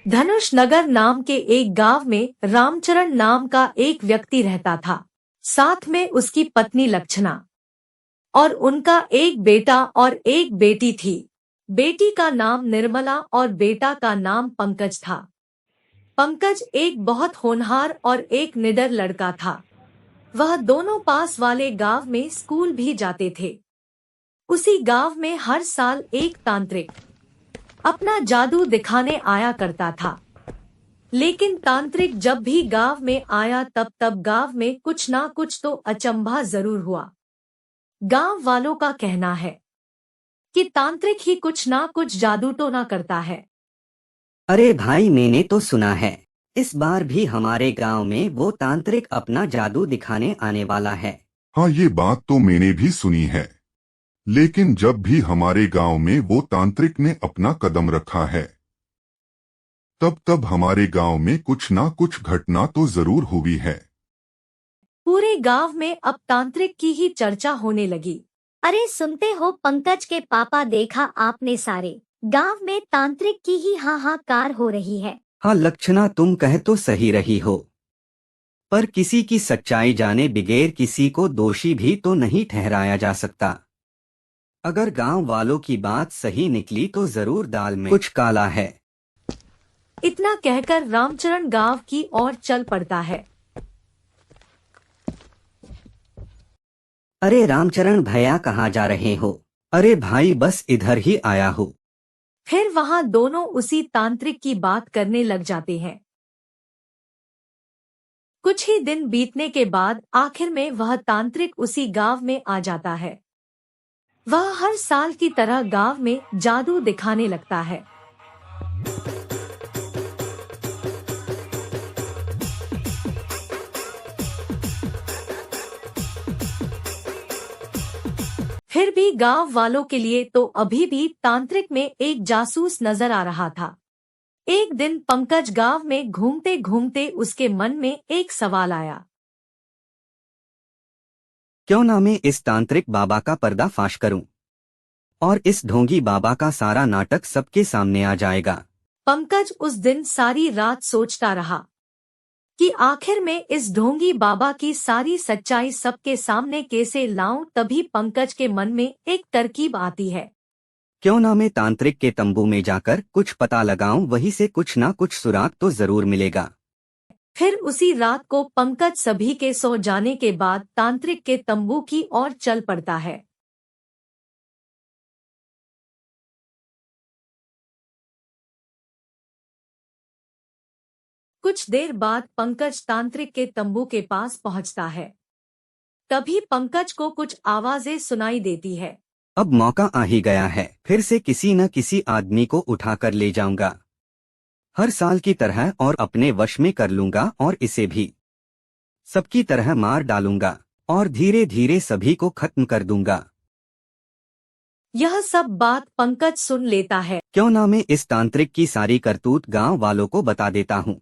धनुष नगर नाम के एक गांव में रामचरण नाम का एक व्यक्ति रहता था। साथ में उसकी पत्नी लक्षणा और उनका एक बेटा और एक बेटी थी। बेटी का नाम निर्मला और बेटा का नाम पंकज था। पंकज एक बहुत होनहार और एक निडर लड़का था। वह दोनों पास वाले गांव में स्कूल भी जाते थे। उसी गांव में हर साल एक तांत्रिक अपना जादू दिखाने आया करता था। लेकिन तांत्रिक जब भी गांव में आया तब गांव में कुछ ना कुछ तो अचंभा जरूर हुआ। गांव वालों का कहना है कि तांत्रिक ही कुछ ना कुछ जादू टोना करता है। अरे भाई, मैंने तो सुना है इस बार भी हमारे गांव में वो तांत्रिक अपना जादू दिखाने आने वाला है। हाँ, ये बात तो मैंने भी सुनी है। लेकिन जब भी हमारे गांव में वो तांत्रिक ने अपना कदम रखा है तब हमारे गांव में कुछ ना कुछ घटना तो जरूर हुई है। पूरे गांव में अब तांत्रिक की ही चर्चा होने लगी। अरे सुनते हो पंकज के पापा, देखा आपने, सारे गांव में तांत्रिक की ही हाहाकार हो रही है। हाँ लक्षणा, तुम कह तो सही रही हो, पर किसी की सच्चाई जाने बगैर किसी को दोषी भी तो नहीं ठहराया जा सकता। अगर गांव वालों की बात सही निकली तो जरूर दाल में कुछ काला है। इतना कहकर रामचरण गांव की ओर चल पड़ता है। अरे रामचरण भैया, कहाँ जा रहे हो? अरे भाई, बस इधर ही आया हूँ। फिर वहां दोनों उसी तांत्रिक की बात करने लग जाते हैं। कुछ ही दिन बीतने के बाद आखिर में वह तांत्रिक उसी गांव में आ जाता है। वह हर साल की तरह गांव में जादू दिखाने लगता है। फिर भी गांव वालों के लिए तो अभी भी तांत्रिक में एक जासूस नजर आ रहा था। एक दिन पंकज गांव में घूमते घूमते उसके मन में एक सवाल आया। क्यों ना मैं इस तांत्रिक बाबा का पर्दाफाश करूं और इस ढोंगी बाबा का सारा नाटक सबके सामने आ जाएगा। पंकज उस दिन सारी रात सोचता रहा कि आखिर में इस ढोंगी बाबा की सारी सच्चाई सबके सामने कैसे लाऊं। तभी पंकज के मन में एक तरकीब आती है। क्यों ना मैं तांत्रिक के तंबू में जाकर कुछ पता लगाऊं, वहीं से कुछ ना कुछ सुराग तो जरूर मिलेगा। फिर उसी रात को पंकज सभी के सो जाने के बाद तांत्रिक के तंबू की ओर चल पड़ता है। कुछ देर बाद पंकज तांत्रिक के तंबू के पास पहुंचता है। तभी पंकज को कुछ आवाजें सुनाई देती है। अब मौका आ ही गया है, फिर से किसी न किसी आदमी को उठाकर ले जाऊंगा, हर साल की तरह, और अपने वश में कर लूंगा और इसे भी सबकी तरह मार डालूंगा और धीरे धीरे सभी को खत्म कर दूंगा। यह सब बात पंकज सुन लेता है। क्यों ना मैं इस तांत्रिक की सारी करतूत गांव वालों को बता देता हूँ,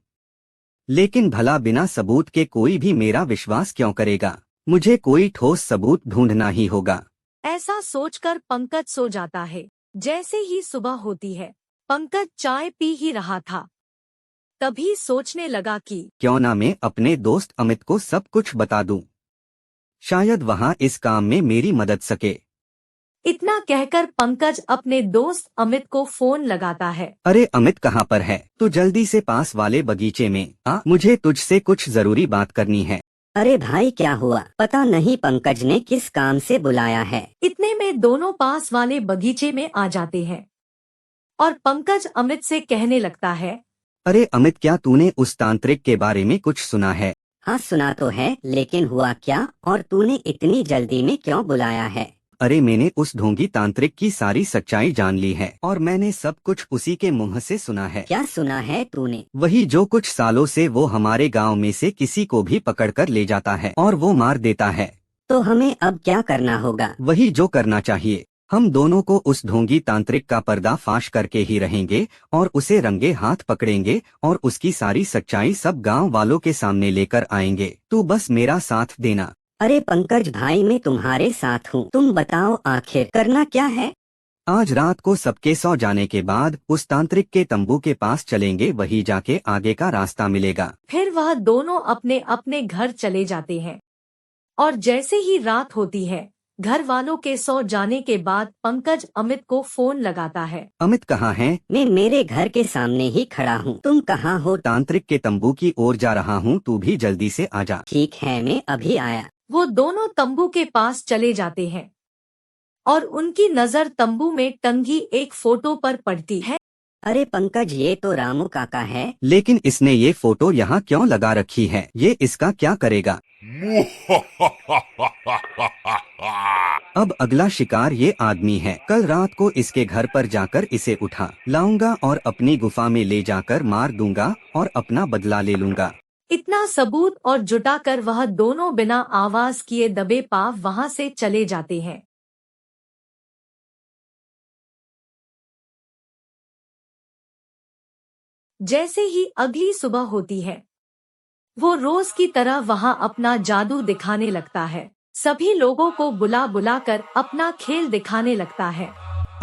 लेकिन भला बिना सबूत के कोई भी मेरा विश्वास क्यों करेगा? मुझे कोई ठोस सबूत ढूंढना ही होगा। ऐसा सोचकर पंकज सो जाता है। जैसे ही सुबह होती है, पंकज चाय पी ही रहा था, तभी सोचने लगा कि क्यों ना मैं अपने दोस्त अमित को सब कुछ बता दूं, शायद वहाँ इस काम में मेरी मदद सके। इतना कहकर पंकज अपने दोस्त अमित को फोन लगाता है। अरे अमित, कहाँ पर है? तू जल्दी से पास वाले बगीचे में आ, मुझे तुझसे कुछ जरूरी बात करनी है। अरे भाई, क्या हुआ? पता नहीं पंकज ने किस काम से बुलाया है। इतने में दोनों पास वाले बगीचे में आ जाते हैं और पंकज अमित से कहने लगता है। अरे अमित, क्या तूने उस तांत्रिक के बारे में कुछ सुना है? हाँ सुना तो है, लेकिन हुआ क्या और तूने इतनी जल्दी में क्यों बुलाया है? अरे मैंने उस ढोंगी तांत्रिक की सारी सच्चाई जान ली है और मैंने सब कुछ उसी के मुंह से सुना है। क्या सुना है तूने? वही जो कुछ सालों से वो हमारे गांव में से किसी को भी पकड़कर ले जाता है और वो मार देता है। तो हमें अब क्या करना होगा? वही जो करना चाहिए, हम दोनों को उस ढोंगी तांत्रिक का पर्दाफाश करके ही रहेंगे और उसे रंगे हाथ पकड़ेंगे और उसकी सारी सच्चाई सब गांव वालों के सामने लेकर आएंगे। तू बस मेरा साथ देना। अरे पंकज भाई, मैं तुम्हारे साथ हूँ, तुम बताओ आखिर करना क्या है? आज रात को सबके सो जाने के बाद उस तांत्रिक के तंबू के पास चलेंगे, वही जाके आगे का रास्ता मिलेगा। फिर वह दोनों अपने अपने घर चले जाते हैं। और जैसे ही रात होती है, घर वालों के सो जाने के बाद पंकज अमित को फोन लगाता है। अमित कहाँ है? मैं मेरे घर के सामने ही खड़ा हूँ। तुम कहाँ हो? तांत्रिक के तंबू की ओर जा रहा हूँ, तू भी जल्दी से आ जा। ठीक है, मैं अभी आया। वो दोनों तंबू के पास चले जाते हैं और उनकी नजर तंबू में टंगी एक फोटो पर पड़ती है। अरे पंकज, ये तो रामू काका है। लेकिन इसने ये फोटो यहाँ क्यों लगा रखी है? ये इसका क्या करेगा? अब अगला शिकार ये आदमी है। कल रात को इसके घर पर जाकर इसे उठा लाऊंगा और अपनी गुफा में ले जाकर मार दूंगा और अपना बदला ले लूंगा। इतना सबूत और जुटाकर वह दोनों बिना आवाज किए दबे पाव वहां से चले जाते हैं। जैसे ही अगली सुबह होती है, वो रोज की तरह वहां अपना जादू दिखाने लगता है। सभी लोगों को बुला बुला कर अपना खेल दिखाने लगता है।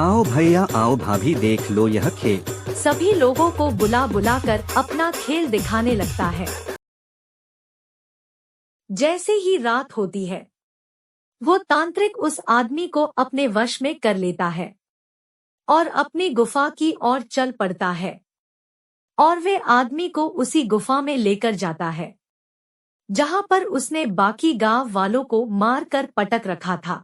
आओ भैया, आओ भाभी, देख लो यह खेल। सभी लोगों को बुला बुला कर अपना खेल दिखाने लगता है। जैसे ही रात होती है, वो तांत्रिक उस आदमी को अपने वश में कर लेता है और अपनी गुफा की ओर चल पड़ता है और वे आदमी को उसी गुफा में लेकर जाता है जहां पर उसने बाकी गांव वालों को मार कर पटक रखा था।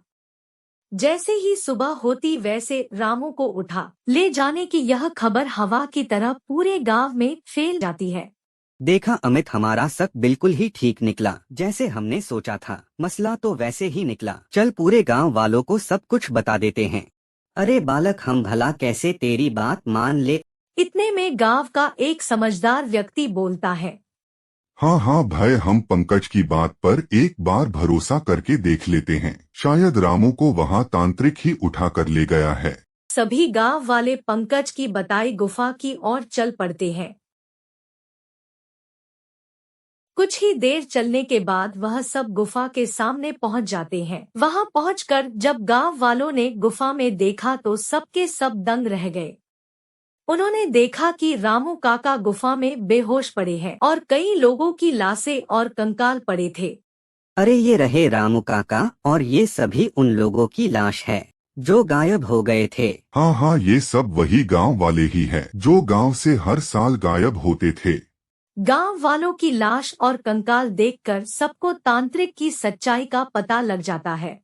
जैसे ही सुबह होती वैसे रामू को उठा ले जाने की यह खबर हवा की तरह पूरे गांव में फैल जाती है। देखा अमित, हमारा शक बिल्कुल ही ठीक निकला, जैसे हमने सोचा था। मसला तो वैसे ही निकला। चल पूरे गांव वालों को सब कुछ बता देते हैं। अरे बालक, हम भला कैसे तेरी बात मान ले? इतने में गांव का एक समझदार व्यक्ति बोलता है। हाँ भाई, हम पंकज की बात पर एक बार भरोसा करके देख लेते हैं। शायद रामू को वहाँ तांत्रिक ही उठा कर ले गया है। सभी गांव वाले पंकज की बताई गुफा की ओर चल पड़ते हैं। कुछ ही देर चलने के बाद वह सब गुफा के सामने पहुंच जाते हैं। वहां पहुंचकर जब गांव वालों ने गुफा में देखा तो सबके सब दंग रह गए। उन्होंने देखा कि रामू काका गुफा में बेहोश पड़े हैं और कई लोगों की लाशें और कंकाल पड़े थे। अरे ये रहे रामू काका, और ये सभी उन लोगों की लाश है जो गायब हो गए थे। हाँ, ये सब वही गांव वाले ही हैं जो गांव से हर साल गायब होते थे। गांव वालों की लाश और कंकाल देखकर सबको तांत्रिक की सच्चाई का पता लग जाता है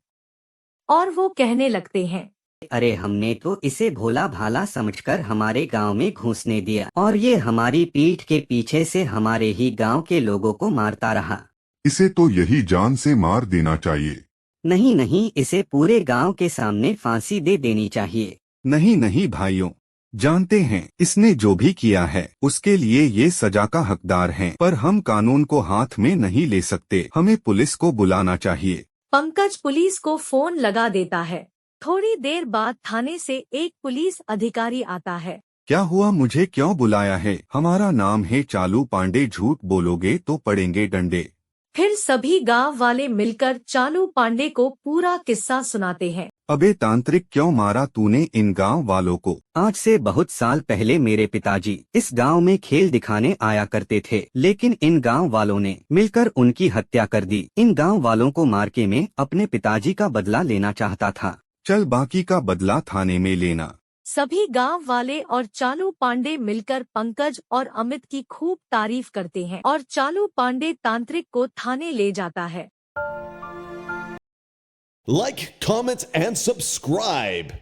और वो कहने लगते हैं, अरे हमने तो इसे भोला भाला समझकर हमारे गांव में घुसने दिया और ये हमारी पीठ के पीछे से हमारे ही गांव के लोगों को मारता रहा। इसे तो यही जान से मार देना चाहिए। नहीं, इसे पूरे गांव के सामने फांसी दे देनी चाहिए। नहीं भाइयों, जानते हैं इसने जो भी किया है उसके लिए ये सजा का हकदार है, पर हम कानून को हाथ में नहीं ले सकते। हमें पुलिस को बुलाना चाहिए। पंकज पुलिस को फोन लगा देता है। थोड़ी देर बाद थाने से एक पुलिस अधिकारी आता है। क्या हुआ, मुझे क्यों बुलाया है? हमारा नाम है चालू पांडे, झूठ बोलोगे तो पड़ेंगे डंडे। फिर सभी गांव वाले मिलकर चालू पांडे को पूरा किस्सा सुनाते हैं। अबे तांत्रिक, क्यों मारा तूने इन गांव वालों को? आज से बहुत साल पहले मेरे पिताजी इस गांव में खेल दिखाने आया करते थे, लेकिन इन गांव वालों ने मिलकर उनकी हत्या कर दी। इन गांव वालों को मार के मैं अपने पिताजी का बदला लेना चाहता था। चल बाकी का बदला थाने में लेना। सभी गांव वाले और चालू पांडे मिलकर पंकज और अमित की खूब तारीफ करते हैं और चालू पांडे तांत्रिक को थाने ले जाता है। Like, comment, and subscribe.